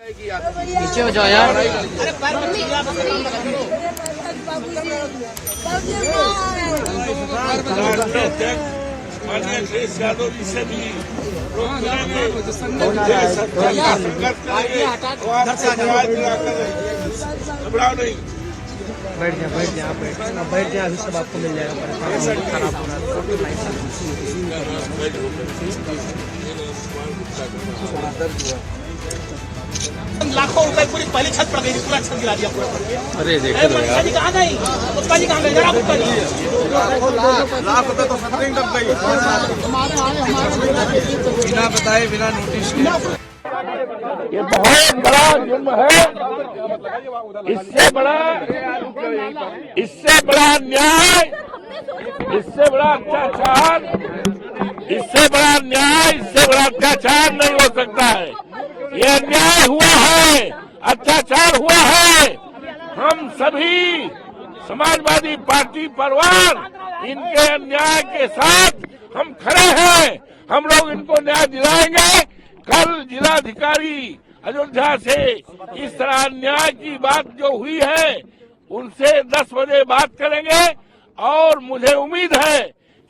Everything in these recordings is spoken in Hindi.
नीचे हो जाओ यार। माननीय अखिलेश यादव जी से भी घबराओ नहीं। बैठ जा आप बैठ जा अभी सब आपको मिल जाएगा। खराब हो रहा है। लाखों रुपए पूरी पहली छत पड़ गई, पूरा छत गिरा दिया पूरा। अरे देखो मुस्का जी कहाँ गई? मुस्का जी कहाँ गई? जरा मुस्का जी। लाख रुपए तो सत्रिंग दब गई बिना बताए बिना नोटिस के। ये बहुत बड़ा जुर्म है। इससे बड़ा न्याय, इससे बड़ा अत्याचार, इससे बड़ा न्याय, इससे बड़ा अत्याचार नहीं हो सकता है। ये अन्याय हुआ है, अत्याचार हुआ है। हम सभी समाजवादी पार्टी परिवार इनके अन्याय के साथ हम खड़े हैं। हम लोग इनको न्याय दिलाएंगे। कल जिलाधिकारी अयोध्या से इस तरह अन्याय की बात जो हुई है उनसे 10 बजे बात करेंगे और मुझे उम्मीद है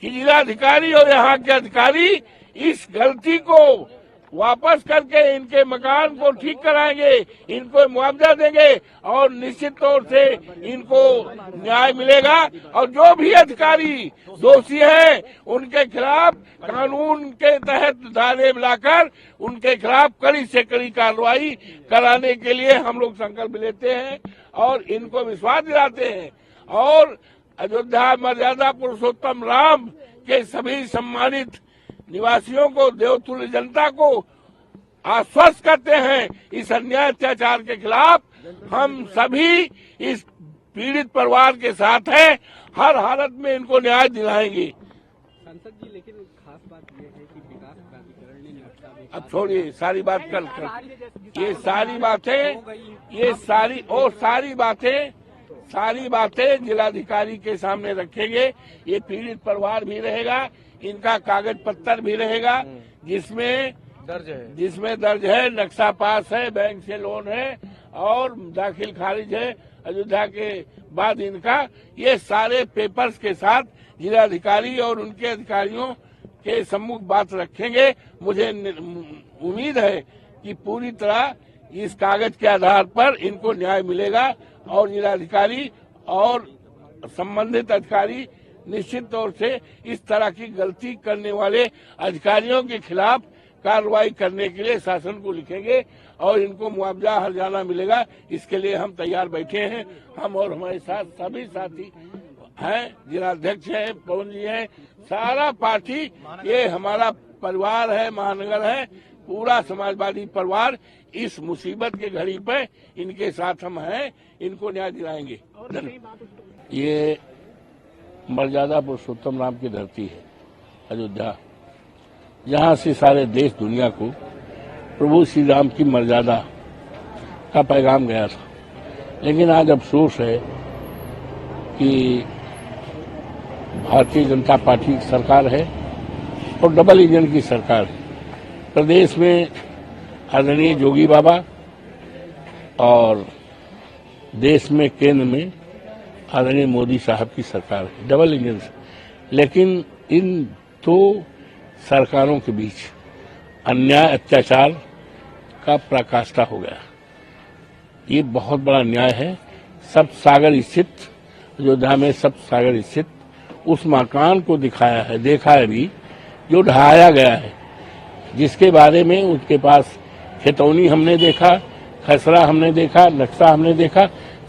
कि जिलाधिकारी और यहाँ के अधिकारी इस गलती को वापस करके इनके मकान को ठीक कराएंगे, इनको मुआवजा देंगे और निश्चित तौर से इनको न्याय मिलेगा। और जो भी अधिकारी दोषी हैं उनके खिलाफ कानून के तहत धारे लाकर उनके खिलाफ कड़ी से कड़ी कार्रवाई कराने के लिए हम लोग संकल्प लेते हैं और इनको विश्वास दिलाते हैं। और अयोध्या मर्यादा पुरुषोत्तम राम के सभी सम्मानित निवासियों को, देवतुल्य जनता को आश्वस्त करते हैं इस अन्याय अत्याचार के खिलाफ हम सभी इस पीड़ित परिवार के साथ हैं। हर हालत में इनको न्याय दिलाएंगे। सांसद जी, लेकिन खास बात यह है कि विकास प्राधिकरण ने नक्शा, अब छोड़िए सारी बात कल ये सारी बातें जिलाधिकारी के सामने रखेंगे। ये पीड़ित परिवार भी रहेगा, इनका कागज पत्तर भी रहेगा जिसमें दर्ज है, नक्शा पास है, बैंक से लोन है और दाखिल खारिज है अयोध्या के बाद इनका। ये सारे पेपर्स के साथ जिलाधिकारी और उनके अधिकारियों के सम्मुख बात रखेंगे। मुझे उम्मीद है कि पूरी तरह इस कागज के आधार पर इनको न्याय मिलेगा और जिलाधिकारी और संबंधित अधिकारी निश्चित तौर से इस तरह की गलती करने वाले अधिकारियों के खिलाफ कार्रवाई करने के लिए शासन को लिखेंगे और इनको मुआवजा हर्जाना मिलेगा। इसके लिए हम तैयार बैठे हैं। हम और हमारे साथ सभी साथी हैं, जिलाध्यक्ष हैं, पवन जी हैं, सारा पार्टी, ये हमारा परिवार है, महानगर है, पूरा समाजवादी परिवार इस मुसीबत के घड़ी पे इनके साथ हम हैं, इनको न्याय दिलाएंगे। ये मर्यादा पुरुषोत्तम राम की धरती है अयोध्या, जहाँ से सारे देश दुनिया को प्रभु श्री राम की मर्यादा का पैगाम गया था। लेकिन आज अफसोस है कि भारतीय जनता पार्टी की सरकार है और डबल इंजन की सरकार है। प्रदेश में आदरणीय योगी बाबा और देश में केंद्र में आदरणीय मोदी साहब की सरकार है, डबल इंजन से। लेकिन इन दो सरकारों के बीच अन्याय अत्याचार का पराकाष्ठा हो गया। ये बहुत बड़ा न्याय है। सब सागर स्थित अयोध्या में सब सागर स्थित उस मकान को दिखाया है, देखा है भी, जो ढहाया गया है, जिसके बारे में उनके पास खेतौनी हमने देखा, खसरा हमने देखा, नक्शा हमने देखा,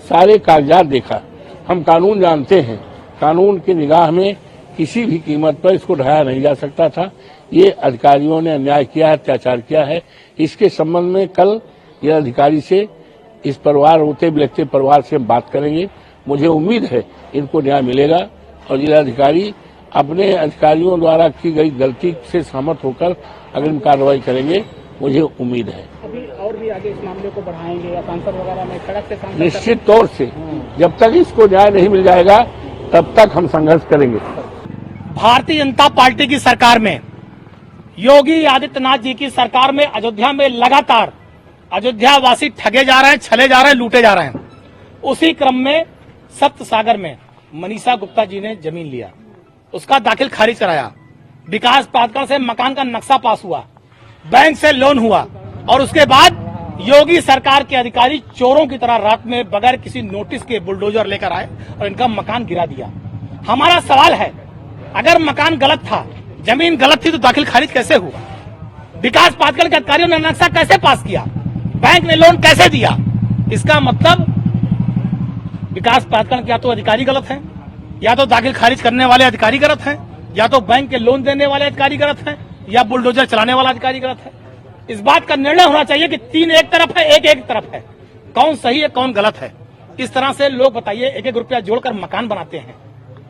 सारे कागजात देखा। हम कानून जानते हैं, कानून की निगाह में किसी भी कीमत पर इसको ढाया नहीं जा सकता था। ये अधिकारियों ने अन्याय किया है, अत्याचार किया है। इसके संबंध में कल ये अधिकारी से, इस परिवार रोते बिलखते परिवार से हम बात करेंगे। मुझे उम्मीद है इनको न्याय मिलेगा और जिलाधिकारी अपने अधिकारियों द्वारा की गई गलती से सहमत होकर अग्रिम कार्रवाई करेंगे, मुझे उम्मीद है। अभी और भी आगे इस मामले को बढ़ाएंगे या सांसद वगैरह में कड़क से सांसद? निश्चित तौर से जब तक इसको न्याय नहीं मिल जाएगा तब तक हम संघर्ष करेंगे। भारतीय जनता पार्टी की सरकार में, योगी आदित्यनाथ जी की सरकार में अयोध्या में लगातार अयोध्या वासी ठगे जा रहे हैं, छले जा रहे हैं, लूटे जा रहे हैं। उसी क्रम में सप्त सागर में मनीषा गुप्ता जी ने जमीन लिया, उसका दाखिल खारिज कराया, विकास प्राधिकरण से मकान का नक्शा पास हुआ, बैंक से लोन हुआ, और उसके बाद योगी सरकार के अधिकारी चोरों की तरह रात में बगैर किसी नोटिस के बुलडोजर लेकर आए और इनका मकान गिरा दिया। हमारा सवाल है, अगर मकान गलत था, जमीन गलत थी, तो दाखिल खारिज कैसे हुआ? विकास प्राधिकरण के अधिकारियों ने नक्शा कैसे पास किया? बैंक ने लोन कैसे दिया? इसका मतलब विकास प्राधिकरण के या तो अधिकारी गलत हैं, या तो दाखिल खारिज करने वाले अधिकारी गलत हैं, या तो बैंक के लोन देने वाले अधिकारी गलत हैं, या बुलडोजर चलाने वाला अधिकारी गलत है। इस बात का निर्णय होना चाहिए कि 3 एक तरफ है, एक तरफ है, कौन सही है कौन गलत है। इस तरह से लोग बताइए 1-1 रुपया जोड़कर मकान बनाते हैं,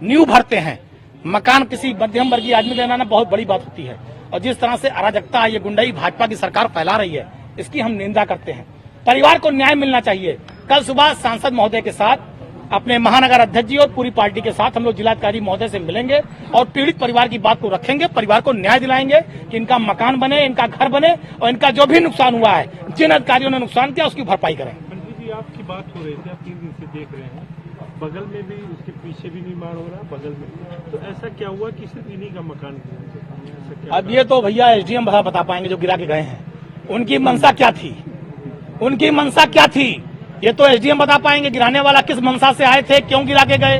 नींव भरते हैं। मकान किसी मध्यम वर्गीय आदमी को बनाना बहुत बड़ी बात होती है, और जिस तरह से अराजकता ये गुंडाई भाजपा की सरकार फैला रही है, इसकी हम निंदा करते हैं। परिवार को न्याय मिलना चाहिए। कल सुबह सांसद महोदय के साथ, अपने महानगर अध्यक्ष जी और पूरी पार्टी के साथ हम लोग जिलाधिकारी महोदय से मिलेंगे और पीड़ित परिवार की बात को रखेंगे, परिवार को न्याय दिलाएंगे कि इनका मकान बने, इनका घर बने, और इनका जो भी नुकसान हुआ है, जिन अधिकारियों ने नुकसान किया, उसकी भरपाई करें। मंत्री जी, आपकी बात हो रही थी, आप 3 दिन से देख रहे हैं, बगल में भी, उसके पीछे भी निर्माण हो रहा है, बगल में, तो ऐसा क्या हुआ कि सिर्फ इन्हीं का मकान गिरा? अब ये तो भैया एसडीएम बता पाएंगे जो गिरा के गए हैं, उनकी मंशा क्या थी, उनकी मंशा क्या थी, ये तो एसडीएम बता पाएंगे। गिराने वाला किस मंशा से आए थे, क्यों गिरा के गए,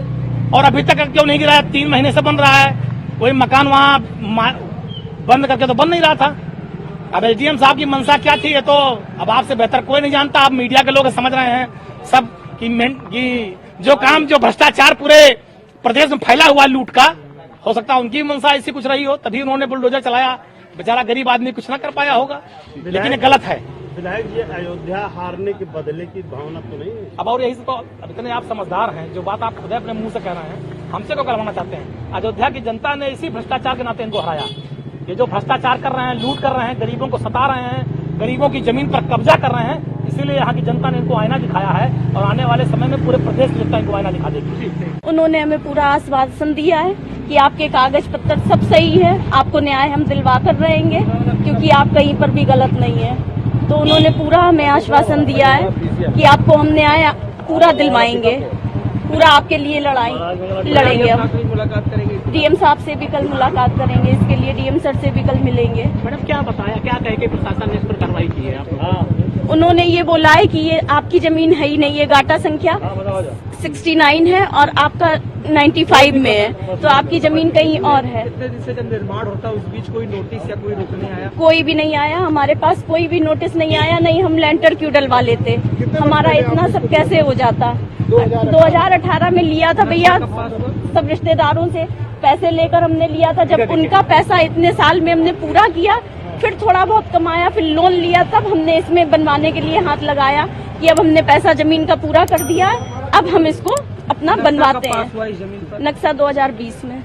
और अभी तक क्यों नहीं गिराया? 3 महीने से बन रहा है, कोई मकान वहाँ बंद करके तो बन नहीं रहा था। अब एसडीएम साहब की मंशा क्या थी, ये तो अब आपसे बेहतर कोई नहीं जानता। आप मीडिया के लोग समझ रहे हैं सब कि जो भ्रष्टाचार पूरे प्रदेश में फैला हुआ लूट का, हो सकता है उनकी मंशा ऐसी कुछ रही हो, तभी उन्होंने बुलडोजर चलाया। बेचारा गरीब आदमी कुछ ना कर पाया होगा, लेकिन ये गलत है। विधायक जी, अयोध्या हारने के बदले की भावना तो नहीं है? अब और यही तो, अब इतने आप समझदार हैं, जो बात आप खुद अपने मुंह से कह रहे हैं, हमसे क्यों करवाना चाहते हैं? अयोध्या की जनता ने इसी भ्रष्टाचार के नाते इनको हराया। ये जो भ्रष्टाचार कर रहे हैं, लूट कर रहे हैं, गरीबों को सता रहे हैं, गरीबों की जमीन पर कब्जा कर रहे हैं, इसीलिए यहाँ की जनता ने इनको आईना दिखाया है, और आने वाले समय में पूरे प्रदेश की जनता इनको आईना दिखा देगी। उन्होंने हमें पूरा आश्वासन दिया है कि आपके कागज पत्र सब सही है, आपको न्याय हम दिलवा कर रहेंगे, क्योंकि आप कहीं पर भी गलत नहीं है। तो उन्होंने पूरा हमें आश्वासन दिया है कि आपको हम न्याय पूरा दिलवाएंगे, पूरा आपके लिए लड़ेंगे। हम डीएम साहब से भी कल मुलाकात करेंगे, इसके लिए डीएम सर से भी कल मिलेंगे। मैडम क्या बताया, क्या कह के प्रशासन ने इस पर कार्रवाई की है आपको? उन्होंने ये बोला है कि ये आपकी जमीन है ही नहीं, ये गाटा संख्या 69 है और आपका 95 में है, तो आपकी जमीन कहीं और है। कितने दिन से जब निर्माण होता है उस बीच कोई नोटिस या कोई रोकने आया? कोई भी नहीं आया, हमारे पास कोई भी नोटिस नहीं आया, नहीं हम लेंटर क्यों डलवा लेते, हमारा इतना सब कैसे हो जाता। 2018 में लिया था भैया, सब रिश्तेदारों से पैसे लेकर हमने लिया था। जब उनका पैसा इतने साल में हमने पूरा किया, फिर थोड़ा बहुत कमाया, फिर लोन लिया, तब हमने इसमें बनवाने के लिए हाथ लगाया कि अब हमने पैसा जमीन का पूरा कर दिया है, अब हम इसको अपना बनवाते हैं। नक्शा 2020 में।